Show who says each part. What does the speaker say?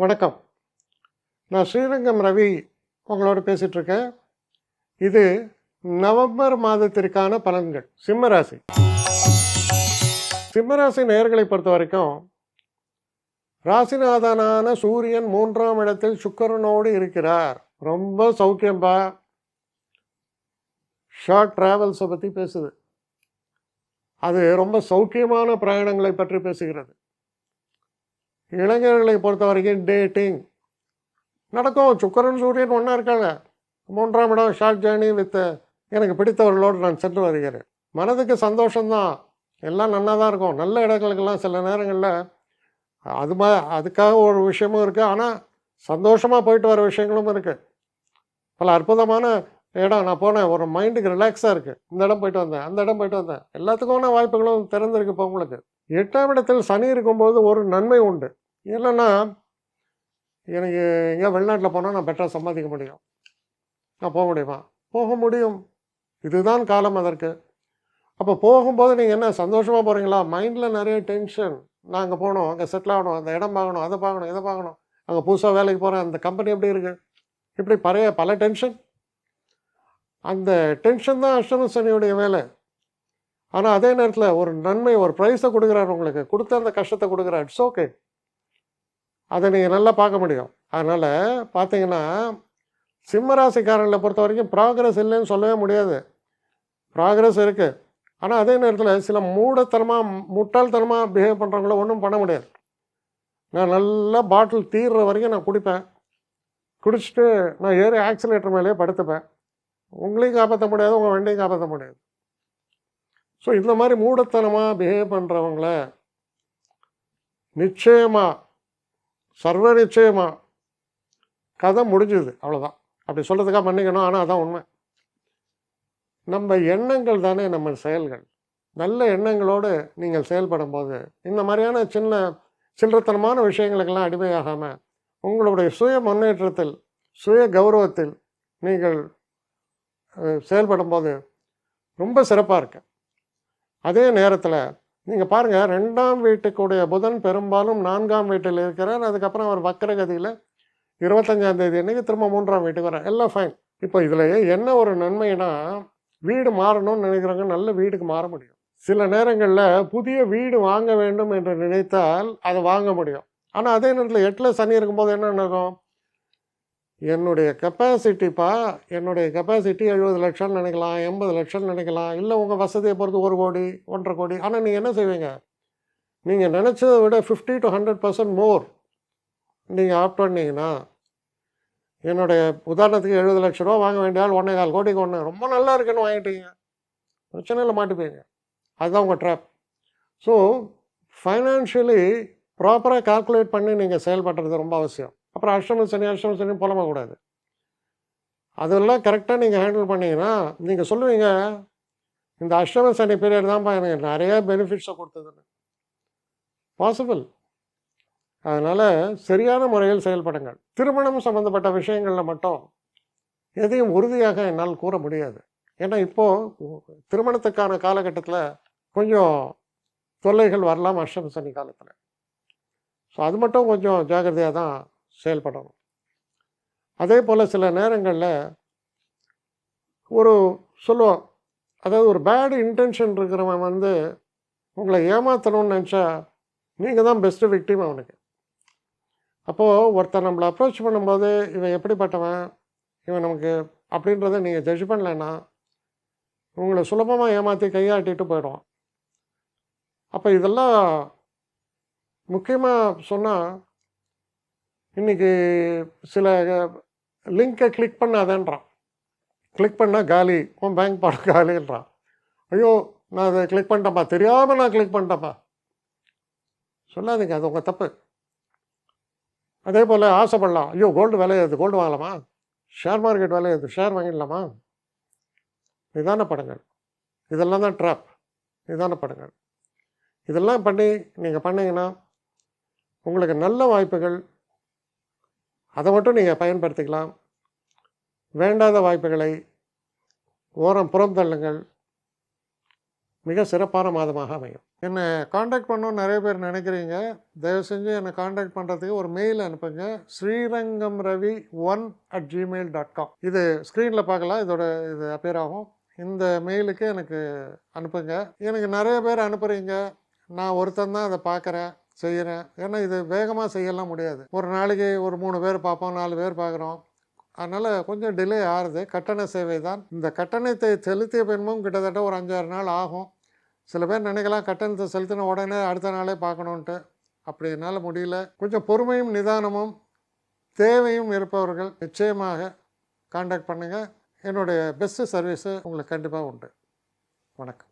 Speaker 1: வணக்கம். நான் ஸ்ரீரங்கம் ரவி உங்களோட பேசிகிட்ருக்கேன். இது நவம்பர் மாதத்திற்கான பலன்கள். சிம்மராசி. சிம்மராசி நேயர்களை பொறுத்த வரைக்கும் ராசிநாதனான சூரியன் 3ஆம் இடத்தில் சுக்கிரனோடு இருக்கிறார். ரொம்ப சௌக்கியம்பா. ஷார்ட் டிராவல்ஸை பற்றி பேசுது. அது ரொம்ப சௌக்கியமான பிரயாணங்களை பற்றி பேசுகிறது. இளைஞர்களை பொறுத்த வரைக்கும் டேட்டிங் நடக்கும். சுக்கிரன் சூரியன் ஒன்றா இருக்காங்க. 3ஆம் இடம் ஷார்ட் ஜேர்னி வித் எனக்கு பிடித்தவர்களோடு நான் சென்று வருகிறேன். மனதுக்கு சந்தோஷம்தான், எல்லாம் நல்லா தான் இருக்கும். நல்ல இடங்களுக்கெல்லாம் சில நேரங்களில் அதுக்காக ஒரு விஷயமும் இருக்குது. ஆனால் சந்தோஷமாக போயிட்டு வர விஷயங்களும் இருக்குது. பல அற்புதமான இடம் நான் போனேன், ஒரு மைண்டுக்கு ரிலாக்ஸாக இருக்குது. இந்த இடம் போயிட்டு வந்தேன், அந்த இடம் போயிட்டு வந்தேன். எல்லாத்துக்குமான வாய்ப்புகளும் திறந்திருக்கு. இப்போ உங்களுக்கு 8ஆம் இடத்தில் சனி இருக்கும்போது ஒரு நன்மை உண்டு. இல்லைன்னா எனக்கு எங்கேயா வெளிநாட்டில் போனால் நான் பெட்டராக சம்பாதிக்க முடியும். நான் போக முடியுமா? போக முடியும். இதுதான் காலம் அதற்கு. அப்போ போகும்போது நீங்கள் என்ன சந்தோஷமாக போகிறீங்களா? மைண்டில் நிறைய டென்ஷன். நான் அங்கே போகணும், அங்கே செட்டில் ஆகணும், அந்த இடம் பார்க்கணும், அதை பார்க்கணும், இதை பார்க்கணும், அங்கே புதுசாக வேலைக்கு போகிறேன், அந்த கம்பெனி எப்படி இருக்குது, இப்படி பல டென்ஷன். அந்த டென்ஷன் தான் அஷ்டம சனியுடைய வேலை. ஆனால் அதே நேரத்தில் ஒரு நன்மை, ஒரு ப்ரைஸை கொடுக்குறாரு உங்களுக்கு. கொடுத்த அந்த கஷ்டத்தை கொடுக்குறாரு. It's okay. அதை நீங்கள் நல்லா பார்க்க முடியும். அதனால் பார்த்தீங்கன்னா சிம்மராசிக்காரர்களை பொறுத்த வரைக்கும் ப்ராக்ரஸ் இல்லைன்னு சொல்லவே முடியாது. ப்ராக்ரஸ் இருக்குது. ஆனால் அதே நேரத்தில் சில முட்டாள்தனமாக பிஹேவ் பண்ணுறவங்கள ஒன்றும் பண்ண முடியாது. நான் நல்லா பாட்டில் தீர்ற வரைக்கும் நான் குடிப்பேன். குடிச்சிட்டு நான் ஏறி ஆக்சிலேட்டர் மேலேயே படுத்துப்பேன். உங்களையும் காப்பாற்ற முடியாது, உங்கள் வண்டியும் காப்பாற்ற முடியாது. ஸோ இந்த மாதிரி மூடத்தனமாக பிஹேவ் பண்ணுறவங்கள நிச்சயமாக, சர்வ நிச்சயமாக கதை முடிஞ்சுது, அவ்வளோதான். அப்படி சொல்கிறதுக்காக பண்ணிக்கணும். ஆனால் அதான் உண்மை. நம்ம எண்ணங்கள் தானே நம்ம செயல்கள். நல்ல எண்ணங்களோடு நீங்கள் செயல்படும் போது இந்த மாதிரியான சில்லறத்தனமான விஷயங்களுக்கெல்லாம் அடிமையாகாமல் உங்களுடைய சுய முன்னேற்றத்தில், சுய கௌரவத்தில் நீங்கள் செயல்படும் போது ரொம்ப சிறப்பாக இருக்கு. அதே நேரத்தில் நீங்கள் பாருங்கள், 2ஆம் வீட்டுக்குடைய புதன் பெரும்பாலும் 4ஆம் வீட்டில் இருக்கிறார். அதுக்கப்புறம் அவர் வக்கரகதியில் 25ஆம் தேதி அன்றைக்கி திரும்ப 3ஆம் வீட்டுக்கு வர. எல்லாம் ஃபைன். இப்போ இதில் என்ன ஒரு நன்மைனா, வீடு மாறணும்னு நினைக்கிறவங்க நல்ல வீடுக்கு மாற முடியும். சில நேரங்களில் புதிய வீடு வாங்க வேண்டும் என்று நினைத்தால் அதை வாங்க முடியும். ஆனால் அதே நேரத்தில் 8ல் சனி இருக்கும்போது என்ன நடக்கும்? என்னுடைய கெப்பாசிட்டிப்பா, என்னுடைய கெப்பாசிட்டி 70 லட்சம்னு நினைக்கலாம், 80 லட்சம்னு நினைக்கலாம், இல்லை உங்கள் வசதியை பொறுத்து 1 கோடி 1.5 கோடி. ஆனால் நீங்கள் என்ன செய்வீங்க? நீங்கள் நினச்சதை விட 50 to 100% மோர் நீங்கள் ஆப்ட் பண்ணிங்கன்னா, என்னுடைய உதாரணத்துக்கு 70 லட்ச ரூபா வாங்க வேண்டிய ஆள் 1.25 கோடிக்கு ஒன்று ரொம்ப நல்லா இருக்குன்னு வாங்கிட்டீங்க, பிரச்சனையில் மாட்டிப்பீங்க. அதுதான் உங்கள் ட்ராப். ஸோ ஃபைனான்ஷியலி ப்ராப்பராக கால்குலேட் பண்ணி நீங்கள் செயல்படுறது ரொம்ப அவசியம். அப்புறம் அஷ்டம சனி புலம்பக்கூடாது. அதெல்லாம் கரெக்டாக நீங்கள் ஹேண்டில் பண்ணிங்கன்னா நீங்கள் சொல்லுவீங்க, இந்த அஷ்டம சனி பீரியட் தான்ப்பா எனக்கு நிறையா பெனிஃபிட்ஸை கொடுத்ததுன்னு. பாசிபிள். அதனால் சரியான முறையில் செயல்படுங்கள். திருமணம் சம்மந்தப்பட்ட விஷயங்களில் மட்டும் எதையும் உறுதியாக என்னால் கூற முடியாது. ஏன்னா இப்போது திருமணத்துக்கான காலகட்டத்தில் கொஞ்சம் தொல்லைகள் வரலாம் அஷ்டம சனி காலத்தில். ஸோ அது மட்டும் கொஞ்சம் ஜாக்கிரதையாக தான் செயல்படணும். அதே போல் சில நேரங்களில் சொல்லுவோம், அதாவது ஒரு பேடு இன்டென்ஷன் இருக்கிறவன் உங்களை ஏமாற்றணும்னு நினச்சா நீங்கள் தான் பெஸ்ட்டு விக்டிம் அவனுக்கு. அப்போது ஒருத்தர் நம்மளை அப்ரோச் பண்ணும்போது இவன் எப்படிப்பட்டவன், இவன் நமக்கு அப்படின்றத நீங்கள் ஜட்ஜ் பண்ணலைன்னா உங்களை சுலபமாக ஏமாற்றி கையாட்டிட்டு போயிடுவான். அப்போ இதெல்லாம் முக்கியமாக சொன்னால், இன்றைக்கி சில லிங்கை கிளிக் பண்ணாதேன்றான். கிளிக் பண்ணால் காலி, உன் பேங்க் பணம் காலின்றான். ஐயோ நான் அதை கிளிக் பண்ணிட்டேன்ப்பா, தெரியாமல் நான் கிளிக் பண்ணிட்டேன்ப்பா சொல்லாதீங்க, அது உங்கள் தப்பு. அதே போல் ஆசைப்படலாம், ஐயோ கோல்டு விலையாது, கோல்டு வாங்கலாமா, ஷேர் மார்க்கெட் விலையாது, ஷேர் வாங்கிடலாமா. நிதானப்படுங்கள். இதெல்லாம் தான் ட்ராப். நிதானப்படுங்கள். இதெல்லாம் பண்ணி நீங்கள் பண்ணிங்கன்னா உங்களுக்கு நல்ல வாய்ப்புகள், அதை மட்டும் நீங்கள் பயன்படுத்திக்கலாம். வேண்டாத வாய்ப்புகளை புறம் தள்ளுங்கள். மிக சிறப்பான மாதமாக அமையும். என்னை காண்டாக்ட் பண்ணணும்னு நிறைய பேர் நினைக்கிறீங்க. தயவு செஞ்சு என்னை காண்டாக்ட் பண்ணுறதுக்கு ஒரு மெயில் அனுப்புங்க. srirangamravi1@gmail.com. இது ஸ்க்ரீனில் பார்க்கலாம். இது அப்பியர் ஆகும். இந்த மெயிலுக்கு எனக்கு அனுப்புங்க. எனக்கு நிறைய பேர் அனுப்புகிறீங்க. நான் ஒருத்தன் தான் அதை பார்க்குறேன், செய்கிறேன். ஏன்னா இது வேகமாக செய்யலாம் முடியாது. ஒரு நாளைக்கு ஒரு 3 பேர் பார்ப்போம், 4 பேர் பார்க்குறோம். அதனால் கொஞ்சம் டிலே ஆகுது. கட்டண சேவை தான். இந்த கட்டணத்தை செலுத்திய பின்பும் கிட்டத்தட்ட ஒரு 5-6 நாள் ஆகும். சில பேர் நினைக்கலாம் கட்டணத்தை செலுத்தின உடனே அடுத்த நாளே பார்க்கணுன்ட்டு. அப்படி என்னால் முடியல. கொஞ்சம் பொறுமையும் நிதானமும் தேவையும் இருப்பவர்கள் நிச்சயமாக காண்டாக்ட் பண்ணுங்கள். என்னுடைய பெஸ்ட்டு சர்வீஸு உங்களுக்கு கண்டிப்பாக உண்டு. வணக்கம்.